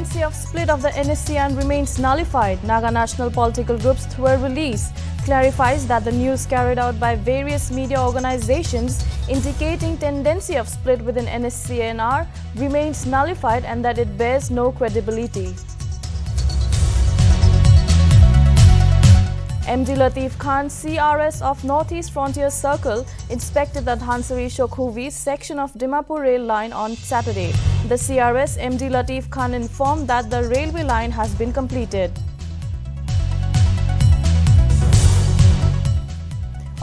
tendency of split of the NSCN remains nullified. Naga national political groups through a release clarifies that the news carried out by various media organizations indicating tendency of split within NSCNR remains nullified and that it bears no credibility. MD Latif Khan, CRS of Northeast Frontier Circle, inspected the Dhansari-Shokhuvi section of Dimapur rail line on Saturday. The CRS MD Latif Khan informed that the railway line has been completed.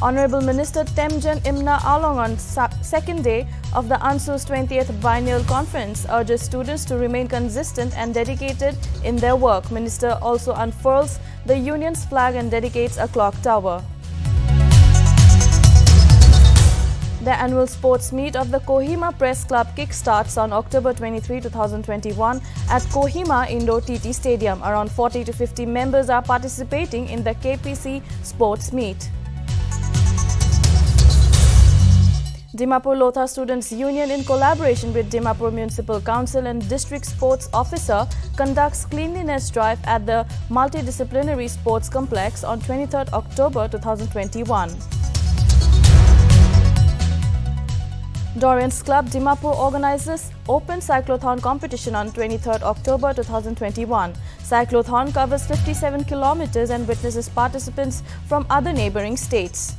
Honorable Minister Temjan Imna Along on second day of the ANSU's 20th Biennial Conference urges students to remain consistent and dedicated in their work. Minister also unfurls the union's flag and dedicates a clock tower. The annual sports meet of the Kohima Press Club kickstarts on October 23, 2021 at Kohima Indoor TT Stadium. Around 40 to 50 members are participating in the KPC sports meet. Dimapur Lotha Students Union, in collaboration with Dimapur Municipal Council and District Sports Officer, conducts cleanliness drive at the Multidisciplinary Sports Complex on 23rd October 2021. Dorian's Club Dimapur organizes Open Cyclothon competition on 23rd October 2021. Cyclothon covers 57 kilometers and witnesses participants from other neighboring states.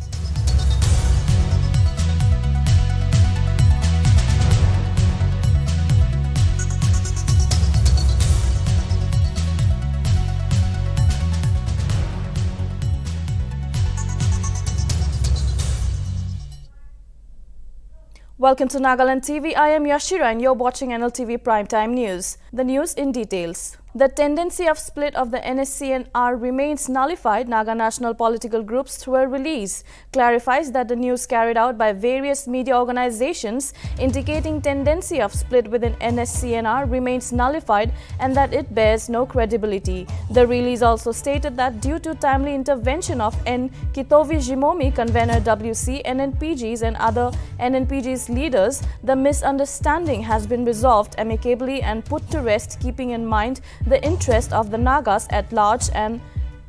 Welcome to Nagaland TV. I am Yashira and you're watching Nltv Primetime News. The news in details. The tendency of split of the NSCNR remains nullified. Naga national political groups through a release clarifies that the news carried out by various media organizations indicating tendency of split within NSCNR remains nullified and that it bears no credibility. The release also stated that due to timely intervention of Nltv Jimomi, convener WC, NNPGs and other NNPGs leaders, the misunderstanding has been resolved amicably and put to rest, keeping in mind the interest of the Nagas at large and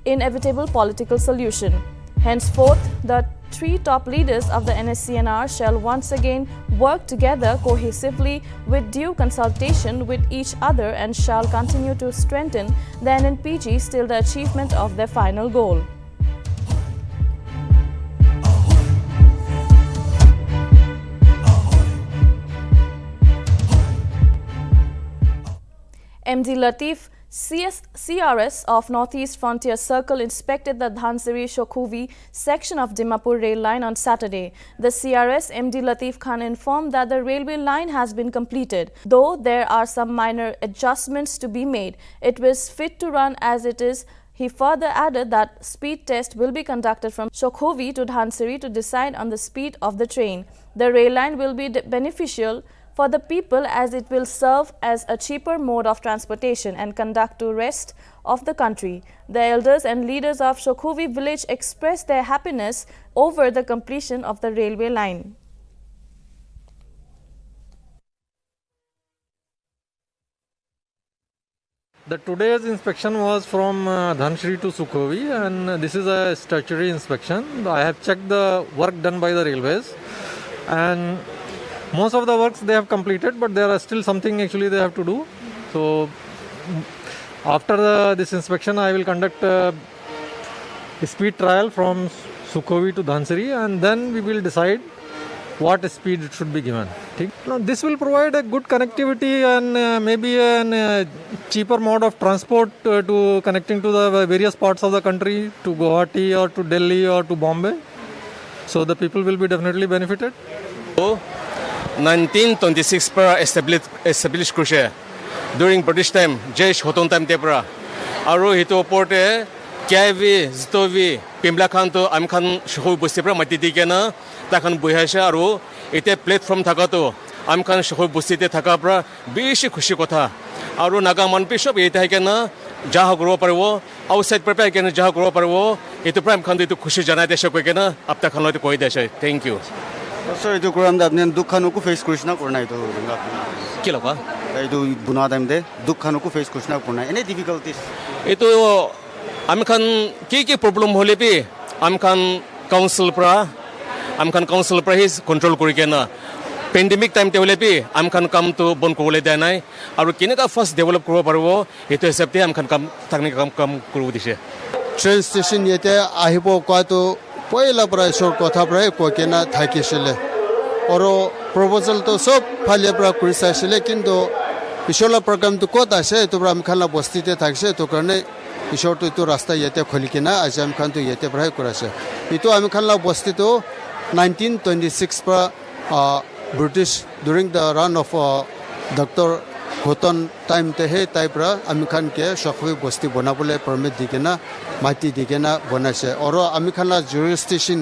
inevitable political solution. Henceforth, the three top leaders of the NSCNR shall once again work together cohesively with due consultation with each other and shall continue to strengthen the NNPGs till the achievement of their final goal. MD Latif, CRS of Northeast Frontier Circle, inspected the Dhansari-Shokhuvi section of Dimapur rail line on Saturday. The CRS MD Latif Khan informed that the railway line has been completed. Though there are some minor adjustments to be made, it was fit to run as it is. He further added that speed test will be conducted from Shokhuvi to Dhansari to decide on the speed of the train. The rail line will be beneficial for the people as it will serve as a cheaper mode of transportation and conduct to rest of the country. The elders and leaders of Shokhuvi village expressed their happiness over the completion of the railway line. Today's inspection was from Dhansari to Shokhuvi, and this is a statutory inspection. I have checked the work done by the railways, and most of the works they have completed, but there are still something actually they have to do. So after this inspection, I will conduct a speed trial from Shokhuvi to Dhansari, and then we will decide what speed it should be given. Now, this will provide a good connectivity and maybe a cheaper mode of transport to connecting to the various parts of the country, to Guwahati or to Delhi or to Bombay. So the people will be definitely benefited. 1926 para established krushe during British time, Jesh hoton time tepra. Aro hito porte kyavi zitovi pimla khan to am khan shohu busti pra matiti kena takhan buhasha aro ite platform thakato am khan shohu busti te thaka pra bishi khushi kotha. Aro naga manpi sob eta kena jaha grow parbo outside prepare kena jaha grow parbo itu prime khan itu khushi janai desha koi kena apta khan lo koi desha. Thank you. Sir, itu kuram da apne dukh khan ko face krishna korna ito kilo ka এইটো বনোৱা time দে দুখখানকো fetch কৰিছিনা পোৱা এনে difficulties এইটো আমি খান কি problem হ'লে B আমি খান council পৰা হি কন্ট্ৰোল কৰি কেনা পেণ্ডেমিক টাইম হ'লে বি আমি খান কামটো বন্ধ কৰিবলৈ দিয়া নাই আৰু কেনেকৈ ফাৰ্ষ্ট ডেভেলপ কৰিব পাৰিব সেইটো হিচাপতে আমি খান কাম কৰিব দিছে ট্ৰেইন ষ্টেচন ইয়াতে আহিব কোৱাটো পহিলাৰ পৰা ঈশ্বৰ কথা পৰাই কৈ কেনে থাকিছিলে আৰু প্ৰপ'জেলটো চব ফালৰ পৰা কৰি চাইছিলে কিন্তু ঈশ্বৰৰ প্ৰগ্ৰামটো ক'ত আছে এইটো পৰা আমি খানা বস্তিতে থাকিছে এইটো কাৰণে ঈশ্বৰটো এইটো ৰাস্তা ইয়াতে খুলি কিনে আজি আমি খানটো ইয়াতে পৰাই কৰাইছে এইটো আমি খানা বস্তিটো 1926 পৰা British during the run of Dr. Khoton time tehe typera ami khan ke shokhui bosti bonabole permit digena mati digena bonase oro ami khan la jurisdiction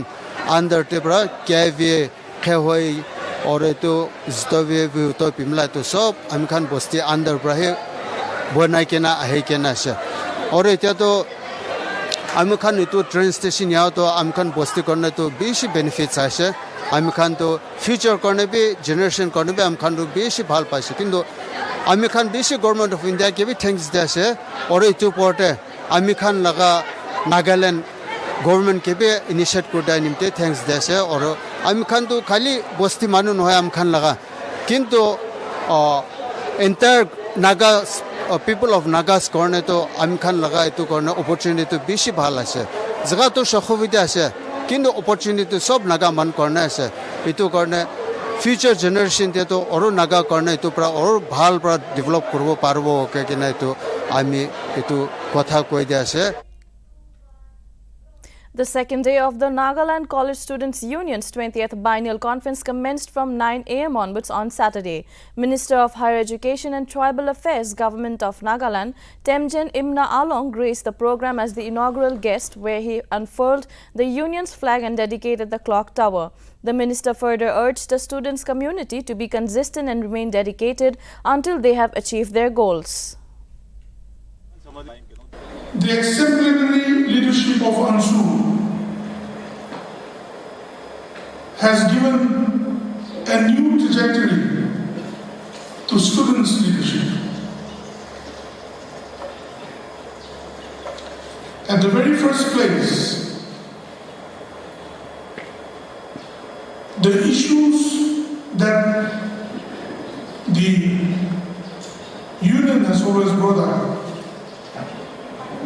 under tebra kv khehoi ore to zdove to pimla to sob ami khan bosti under brahe bonai kena ahe kena se ore eta to ami khan itu train station ya to ami khan bosti korne to beshi benefits ase আমি খান তো future করনে বি generation করনে বি আমি খান বেশি ভাল পাইছে কিন্তু আমি খান বেশি গভর্নমেন্ট অফ ইন্ডিয়া কে বি থ্যাঙ্কস দিয়েছে আর এইটো পরতে আমি খান লাগা নাগাল্যান্ড গভর্নমেন্ট কে বি ইনিশিয়েট করতে নিমতে থ্যাঙ্কস দিয়েছে আর আমি খান তো খালি বস্তি মানুষ নহয় আমি খান লাগা কিন্তু entire Naga people of Nagas করনে তো আমি খান লাগা এইটো করনে অপরচুনিটি বেশি ভাল আছে জায়গা তো সুবিধা আছে কিন্তু অপরচুনিটি সব নাগা মান করনে আছে এইটো কাৰণে ফিউচার জেনারেশন তে তো আৰু নাগা কাৰণে এইটো পৰা আৰু ভাল পৰা ডেভেলপ কৰিব পাৰিব কে কিনা এইটো আমি এইটো কথা কৈ দিয়া আছে The second day of the Nagaland College Students Union's 20th Biennial Conference commenced from 9 a.m. onwards on Saturday. Minister of Higher Education and Tribal Affairs, Government of Nagaland, Temjen Imna Along graced the program as the inaugural guest, where he unfurled the union's flag and dedicated the clock tower. The minister further urged the students' community to be consistent and remain dedicated until they have achieved their goals. The exemplary leadership of Ansu has given a new trajectory to students' leadership. At the very first place, the issues that the union has always brought up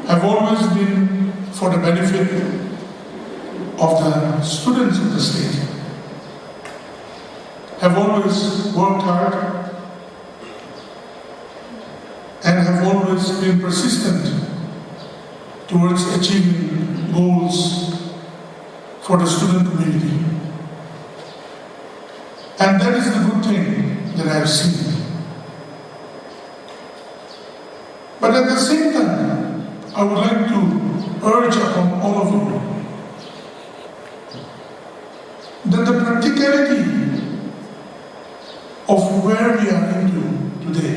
have always been for the benefit of the students of the state, have always worked hard and have always been persistent towards achieving goals for the student community. And that is the good thing that I have seen. But at the same time, I would like to urge upon all of you that the practicality of where we are into today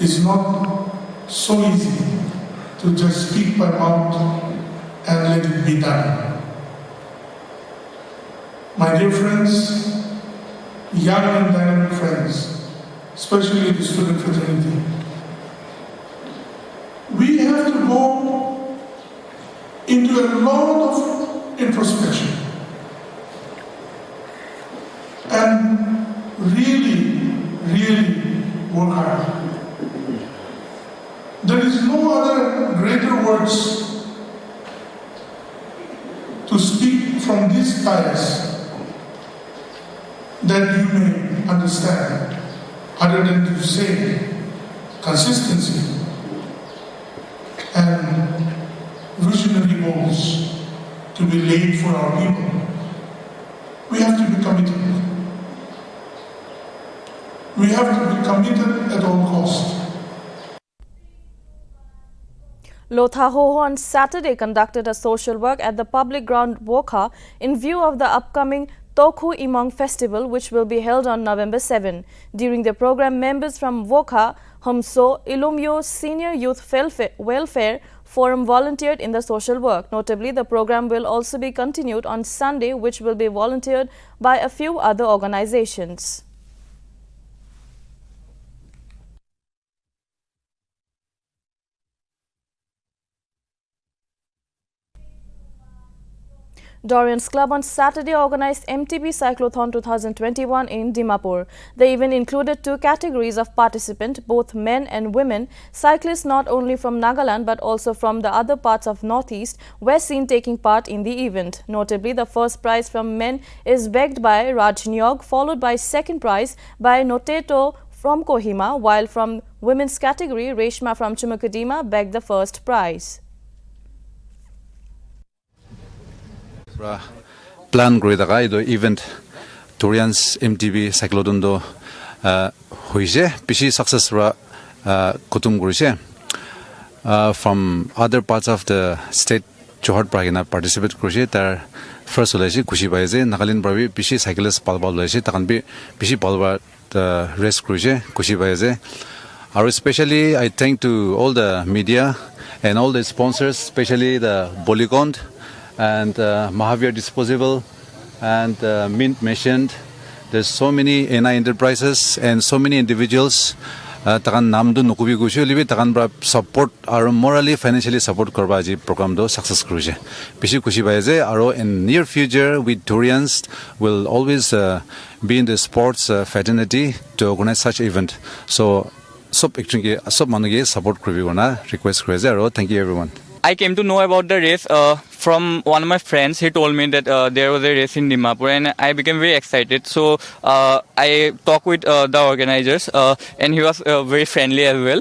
is not so easy to just speak by mouth and let it be done. My dear friends, young and dynamic friends, especially the student fraternity, we have to go into a lot of introspection and really work hard. There is no other greater words to speak from this dais that you may understand other than to say consistency and visionary goals to be laid for our people. We have to be committed. We have to be committed at all costs. Lotha-Hoho on Saturday conducted a social work at the public ground Wokha in view of the upcoming Tokhu Imong Festival, which will be held on November 7. During the program, members from Wokha, Humso, Ilumyo Senior Youth Welfare Forum volunteered in the social work. Notably, the program will also be continued on Sunday, which will be volunteered by a few other organizations. Dorian's club on Saturday organized MTB Cyclothon 2021 in Dimapur. The event included 2 categories of participants, both men and women. Cyclists not only from Nagaland but also from the other parts of Northeast were seen taking part in the event. Notably, the first prize from men is bagged by Raj Nyog, followed by second prize by Noteto from Kohima, while from women's category, Reshma from Chumukadima bagged the first prize. Plan kori daga ido event Dorian's MTB Cyclothon do hoise pishi success ra kutum korise from other parts of the state johor pragina participate korise tar first olaise kushi paise Nagaland prabi pishi cyclist palba olaise takan bi pishi palba race korise kushi paise. Or especially I thank to all the media and all the sponsors, especially the Bolicond and Mahavir Disposable and Mint mentioned. There's so many NI enterprises and so many individuals. Takan namdu nukubi gushu libi takan bra support or morally financially support korba ji program do success kruje. Pishi kushi baize aro in near future with Dorians will always be in the sports fraternity to organize such event. So sub actually sub manuge support kribi gona request krize aro thank you everyone. I came to know about the race from one of my friends. He told me that there was a race in Dimapur and I became very excited. So I talked with the organizers and he was very friendly as well.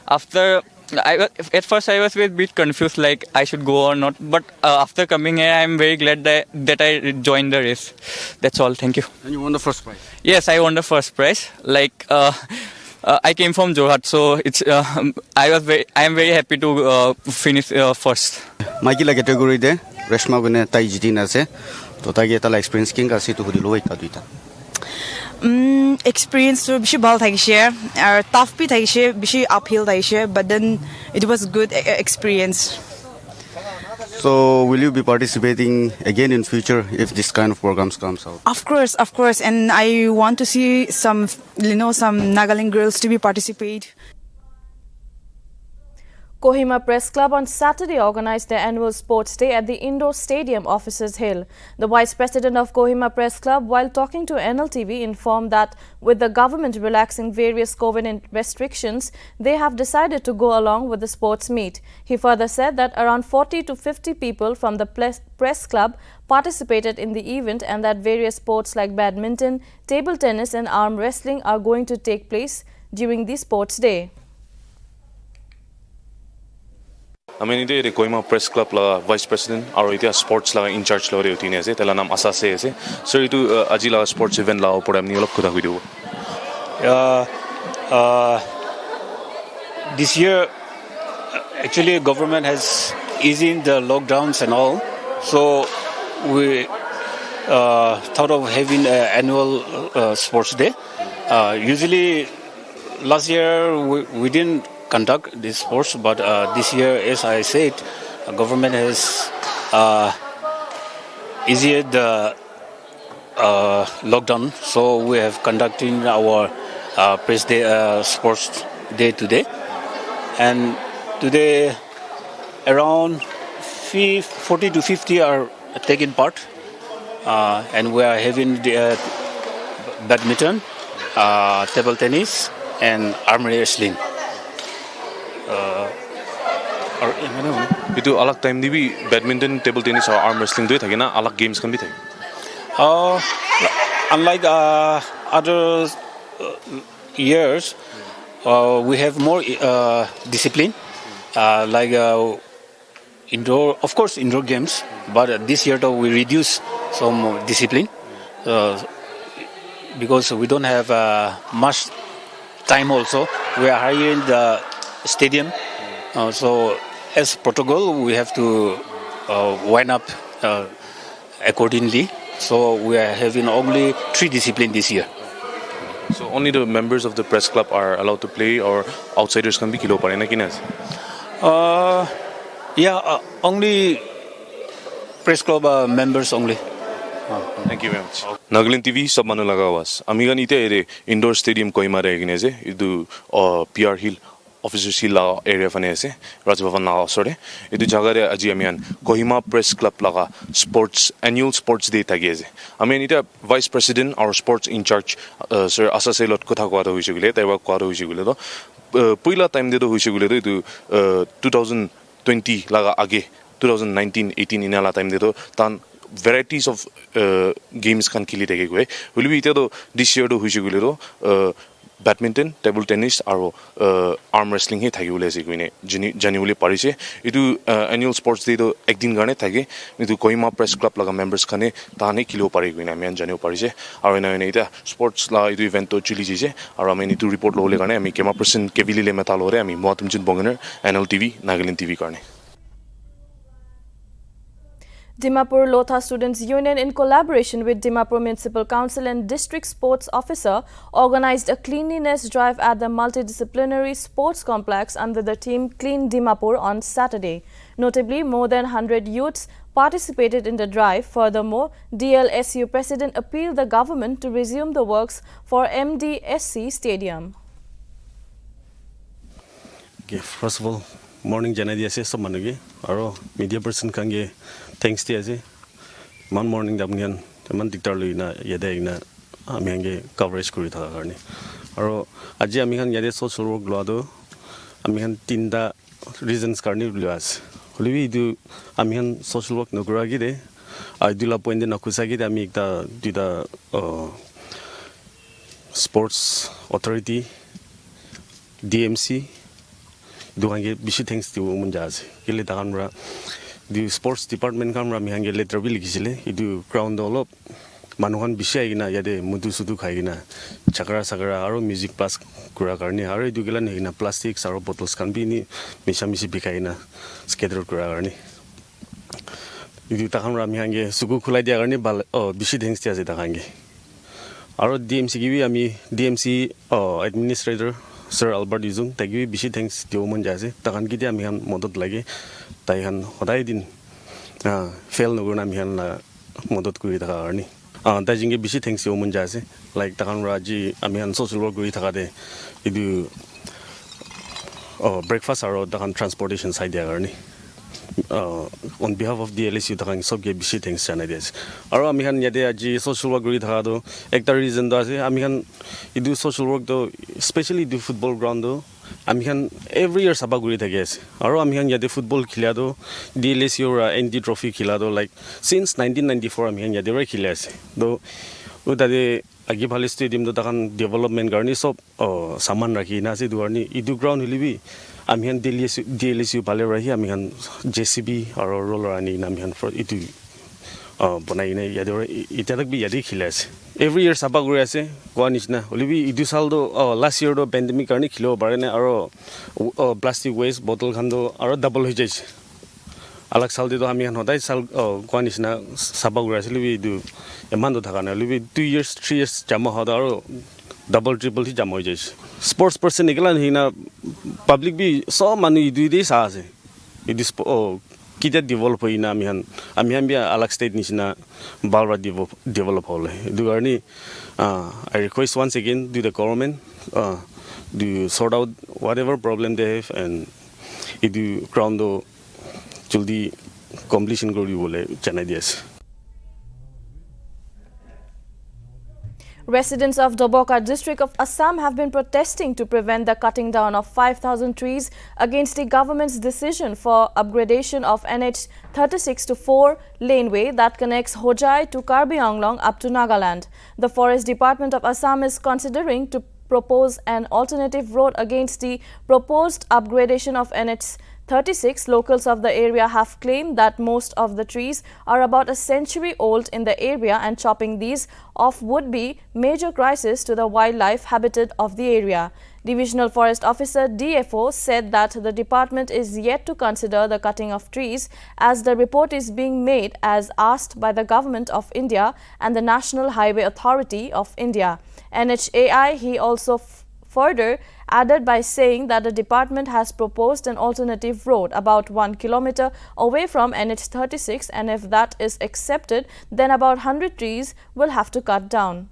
After at first I was a bit confused like I should go or not. But after coming here I am very glad that I joined the race. That's all. Thank you. And you won the first prize? Yes, I won the first prize. Like I came from Jorhat, so it's I am very happy to finish first. Maiki la category de Reshma gune tai jitin ase to ta ge ta la experience king ase to hudilo eta duita. Experience to bishi bal thaise or tough bhi thaise bishi uphill thaise, but then it was good experience. So will you be participating again in future if this kind of programs comes out? Of course, and I want to see some Nagaland girls to be participate. Kohima Press Club on Saturday organized their annual sports day at the indoor stadium Officers Hill. The vice president of Kohima Press Club, while talking to Nltv, informed that with the government relaxing various COVID restrictions, they have decided to go along with the sports meet. He further said that around 40 to 50 people from the press club participated in the event and that various sports like badminton, table tennis and arm wrestling are going to take place during the sports day. I mean, the Kohima Press Club la Vice President, or the sports la in charge la routine ase, tela nam asase ase. So itu aji la sports event la opor amni olok kuda video. This year, actually, government has eased in the lockdowns and all. So we thought of having an annual sports day. Usually, last year we didn't conduct this sports, but this year, as I said, government has eased the lockdown, so we have conducting our press day, sports day today, and today around 40 to 50 are taking part, and we are having the badminton, table tennis, and arm wrestling. Itu alag time di bi badminton, table tennis or arm wrestling do thake na alag games kan bi thake. Unlike other years, we have more discipline, like indoor, of course, indoor games. But this year, though, we reduce some discipline because we don't have much time. Also, we are hiring the stadium, so as protocol, we have to wind up accordingly. So we are having only 3 disciplines this year. So only the members of the press club are allowed to play, or outsiders can be kilo pare na kinas? Only press club members only. Thank you very much. Nltv sab manu laga was. Amigan ite ere indoor stadium Kohima re gineze. Idu PR Hill officer la area fane ase Raj Bhavan na osore etu jaga re aji amian Kohima press club laga sports annual sports day thagi ase amian ita vice president or sports in charge sir asaselot kotha kwa hoise gule taiwa kwa hoise gule to puila time de hoise gule to 2020 laga age 2019 18 inala time de to tan varieties of games kan khili thake goe will be ita to this year to hoise gule to badminton table tennis aro arm wrestling he thagi ule ase koine genuinely parise itu annual sports day to ekdin garne thage itu Kohima press club laga members khane tane kilo pare koine amian janeu parise aro ena ita sports la itu event to chili jise aro ami itu report lole garne ami camera person kevili le metal ore ami moatumjin bongener Nltv Nagaland TV garne Dimapur Lotha Students Union, in collaboration with Dimapur Municipal Council and District Sports Officer, organized a cleanliness drive at the multidisciplinary sports complex under the theme Clean Dimapur on Saturday. Notably, more than 100 youths participated in the drive. Furthermore, DLSU President appealed the government to resume the works for MDSC Stadium. Okay, first of all, morning janadi ase sob manuge aro media person kange thanks ti ase man morning damnian man dictar luina yade ina ami hange coverage kuri thaka karni aro aji ami han yade social work lado ami han tinda reasons karni luas holibi du ami han social work nogura gide idula point de nakusa gide ami ekta dida sports authority DMC duhange bishi thanks to munjase kile takanra the sports department kamra mi hange letter bi likisile idu ground olop manuhan bishi aigina yade mudu sudu khaigina chakra sagara aro music class kura karni aro idu gelan hina plastics aro bottles kan bi ni misha misi bikaina scatter kura karni idu takanra mi hange sugu khulai dia karni bishi thanks ti ase takange aro DMC gibi ami DMC administrator Sir Albert Yuzung tagi bishi thanks to mon jase takan gidi ami han modot lage tai han hodai din fail no guna ami han la modot kuri taka arni ta jinge bishi thanks to mon jase like takan raji ami han social work kuri taka de idu breakfast aro takan transportation side dia arni on behalf of the LSU takan sobge bishi thanks janai des aro ami han yade aji social work kuri taka do ekta reason do ase ami han idu social work do especially the football ground do ami han every year saba guri thake ase aro ami han yade football khila do DLSU ra ND trophy khila do like since 1994 ami han yade ra khila ase do udade agi bhale stadium do takan development garni sob saman rakhi na ase duarni idu ground hilibi ami han DLSU bhale rahi ami han JCB aro roller ani ami han for itu bonai ne yade itadak bi yade khila ase every year saba guri ase kwa nichna holibi idu sal do last year do pandemic karni khilo bare ne aro plastic waste bottle khan do aro double ho jaise alag sal de do ami han hodai sal kwa nichna saba guri ase libi idu eman do thaka na libi 2 years 3 years jama hoda aro double triple hi jama ho jaise sports person iglan hina public bi so manu idu de sa ase idu kita develop hoina ami han bia alag state nichna balra develop hole duarni I request once again to the government to sort out whatever problem they have and idu ground do juldi completion gori bole chanai dias. Residents of Doboka district of Assam have been protesting to prevent the cutting down of 5,000 trees against the government's decision for upgradation of NH 36 to 4 laneway that connects Hojai to Karbi Anglong up to Nagaland. The Forest Department of Assam is considering to propose an alternative road against the proposed upgradation of NH 36. Locals of the area have claimed that most of the trees are about a century old in the area and chopping these off would be major crisis to the wildlife habitat of the area. Divisional Forest Officer DFO said that the department is yet to consider the cutting of trees as the report is being made as asked by the Government of India and the National Highway Authority of India. NHAI, he also further added by saying that the department has proposed an alternative road about 1 kilometer away from NH 36 and if that is accepted, then about 100 trees will have to cut down.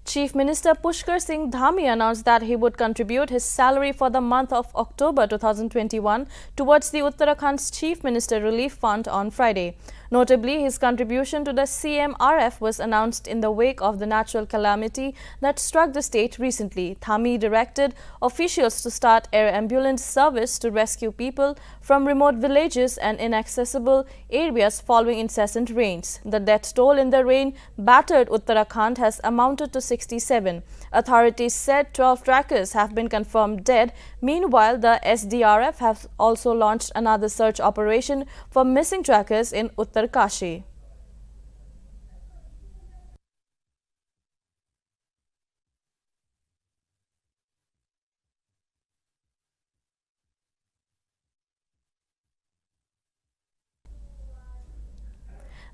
Chief Minister Pushkar Singh Dhami announced that he would contribute his salary for the month of October 2021 towards the Uttarakhand's Chief Minister Relief Fund on Friday. Notably, his contribution to the CMRF was announced in the wake of the natural calamity that struck the state recently. Dhami directed officials to start air ambulance service to rescue people from remote villages and inaccessible areas following incessant rains. The death toll in the rain-battered Uttarakhand has amounted to 67. Authorities said 12 trackers have been confirmed dead. Meanwhile, the SDRF has also launched another search operation for missing trackers in Uttarkashi.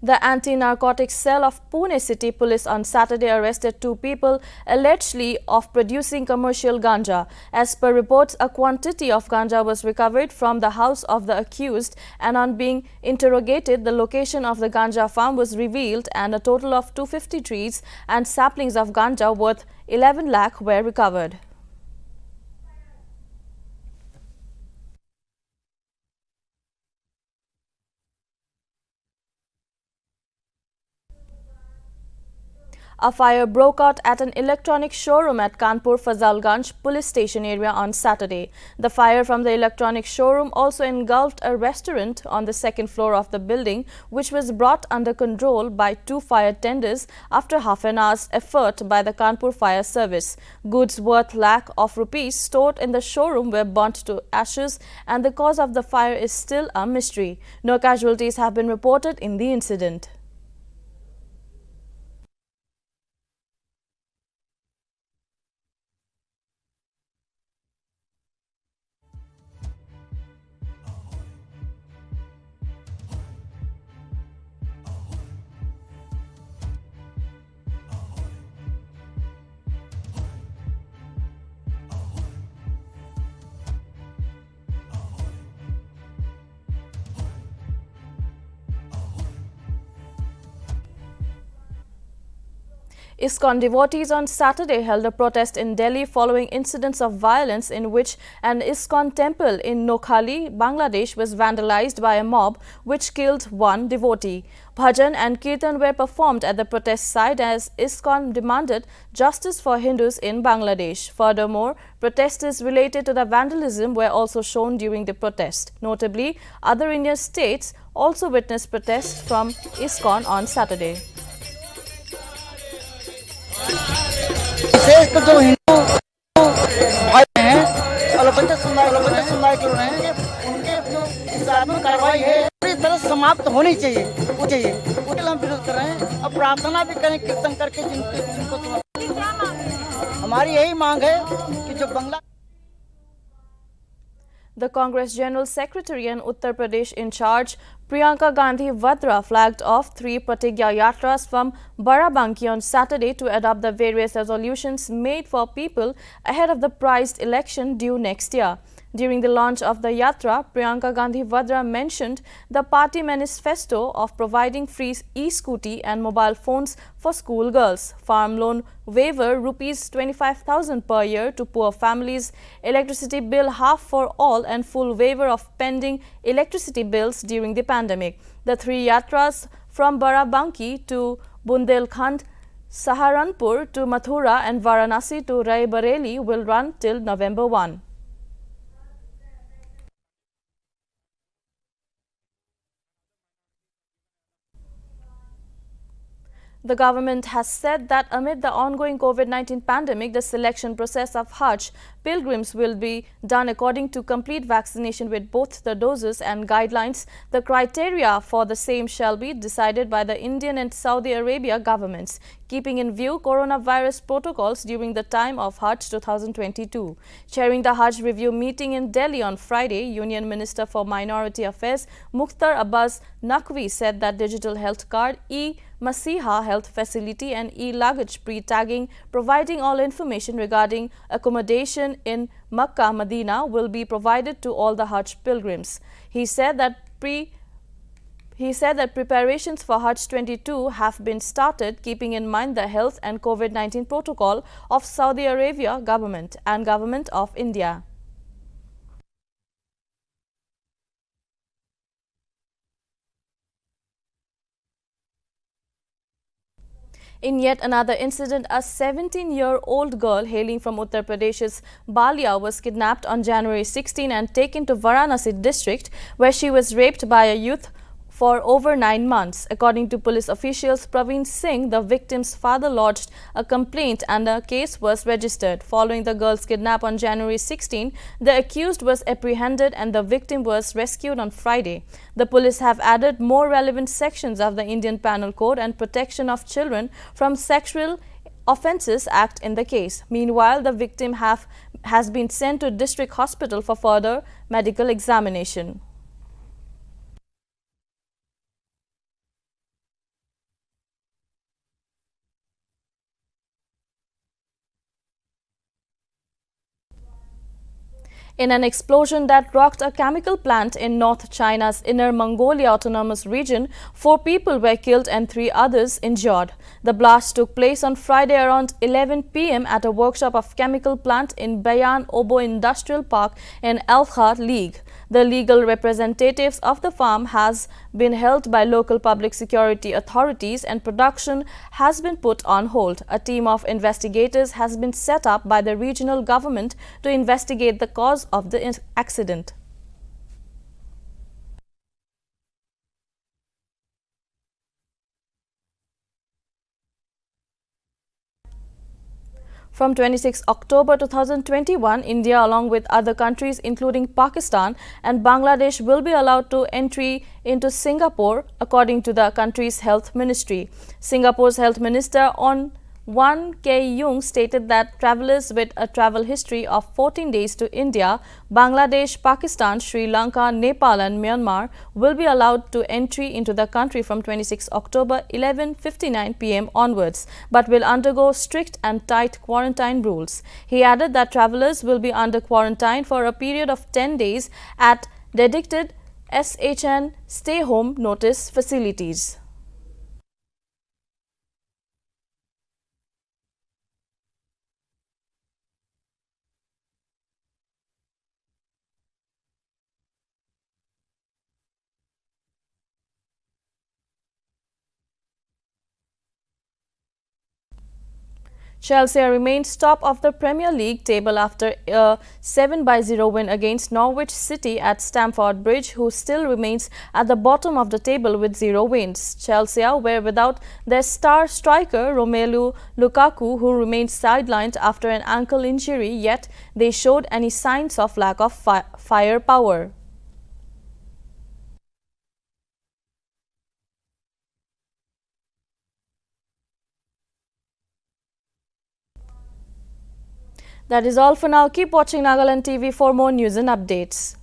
The anti-narcotics cell of Pune City Police on Saturday arrested 2 people allegedly of producing commercial ganja. As per reports, a quantity of ganja was recovered from the house of the accused, and on being interrogated, the location of the ganja farm was revealed and a total of 250 trees and saplings of ganja worth 11 lakh were recovered. A fire broke out at an electronic showroom at Kanpur Fazalganj police station area on Saturday. The fire from the electronic showroom also engulfed a restaurant on the second floor of the building, which was brought under control by 2 fire tenders after half an hour's effort by the Kanpur Fire Service. Goods worth lakh of rupees stored in the showroom were burnt to ashes, and the cause of the fire is still a mystery. No casualties have been reported in the incident. ISKCON devotees on Saturday held a protest in Delhi following incidents of violence in which an ISKCON temple in Noakhali, Bangladesh was vandalized by a mob which killed 1 devotee. Bhajan and Kirtan were performed at the protest site as ISKCON demanded justice for Hindus in Bangladesh. Furthermore, protesters related to the vandalism were also shown during the protest. Notably, other Indian states also witnessed protests from ISKCON on Saturday. विशेष जो हिंदू भाई हैं अलबत्ता सुनवाई कर रहे हैं उनके जो हिंसात्मक कार्रवाई है पूरी तरह समाप्त होनी चाहिए उसके हम विरोध कर रहे हैं और प्रार्थना भी करें कीर्तन करके जिनको हमारी यही मांग है कि जो बंगला The Congress General Secretary and Uttar Pradesh in charge, Priyanka Gandhi Vadra, flagged off 3 Pratigya Yatras from Barabanki on Saturday to adopt the various resolutions made for people ahead of the prized election due next year. During the launch of the Yatra, Priyanka Gandhi Vadra mentioned the party manifesto of providing free e-scooty and mobile phones for school girls, farm loan waiver rupees 25,000 per year to poor families, electricity bill half for all and full waiver of pending electricity bills during the pandemic. The 3 Yatras from Barabanki to Bundelkhand, Saharanpur to Mathura and Varanasi to Rai Bareli will run till November 1. The government has said that amid the ongoing COVID-19 pandemic, the selection process of Hajj pilgrims will be done according to complete vaccination with both the doses and guidelines. The criteria for the same shall be decided by the Indian and Saudi Arabia governments, keeping in view coronavirus protocols during the time of Hajj 2022. Chairing the Hajj review meeting in Delhi on Friday, Union Minister for Minority Affairs Mukhtar Abbas Naqvi said that digital health card, e-Masiha health facility and e-luggage pre-tagging, providing all information regarding accommodation in Makkah, Medina will be provided to all the Hajj pilgrims. He said that He said that preparations for Hajj 22 have been started, keeping in mind the health and COVID-19 protocol of Saudi Arabia government and government of India. In yet another incident, a 17-year-old girl hailing from Uttar Pradesh's Balia was kidnapped on January 16 and taken to Varanasi district, where she was raped by a youth for over 9 months. According to police officials, Praveen Singh, the victim's father, lodged a complaint and a case was registered. Following the girl's kidnap on January 16, the accused was apprehended and the victim was rescued on Friday. The police have added more relevant sections of the Indian Penal Code and Protection of Children from Sexual Offences Act in the case. Meanwhile, the victim has been sent to district hospital for further medical examination. In an explosion that rocked a chemical plant in North China's Inner Mongolia Autonomous Region, 4 people were killed and 3 others injured. The blast took place on Friday around 11 p.m. at a workshop of chemical plant in Bayan Obo Industrial Park in Alkha League. The legal representatives of the farm has been held by local public security authorities and production has been put on hold. A team of investigators has been set up by the regional government to investigate the cause of the accident. From 26 October 2021, India along with other countries including Pakistan and Bangladesh will be allowed to entry into Singapore, according to the country's health ministry. Singapore's health minister On Wan Kay Yung stated that travellers with a travel history of 14 days to India, Bangladesh, Pakistan, Sri Lanka, Nepal and Myanmar will be allowed to entry into the country from 26 October 11:59 p.m. onwards, but will undergo strict and tight quarantine rules. He added that travellers will be under quarantine for a period of 10 days at dedicated SHN stay-home notice facilities. Chelsea remains top of the Premier League table after a 7-0 win against Norwich City at Stamford Bridge, who still remains at the bottom of the table with 0 wins. Chelsea were without their star striker Romelu Lukaku, who remained sidelined after an ankle injury, yet they showed any signs of lack of firepower. That is all for now. Keep watching Nagaland TV for more news and updates.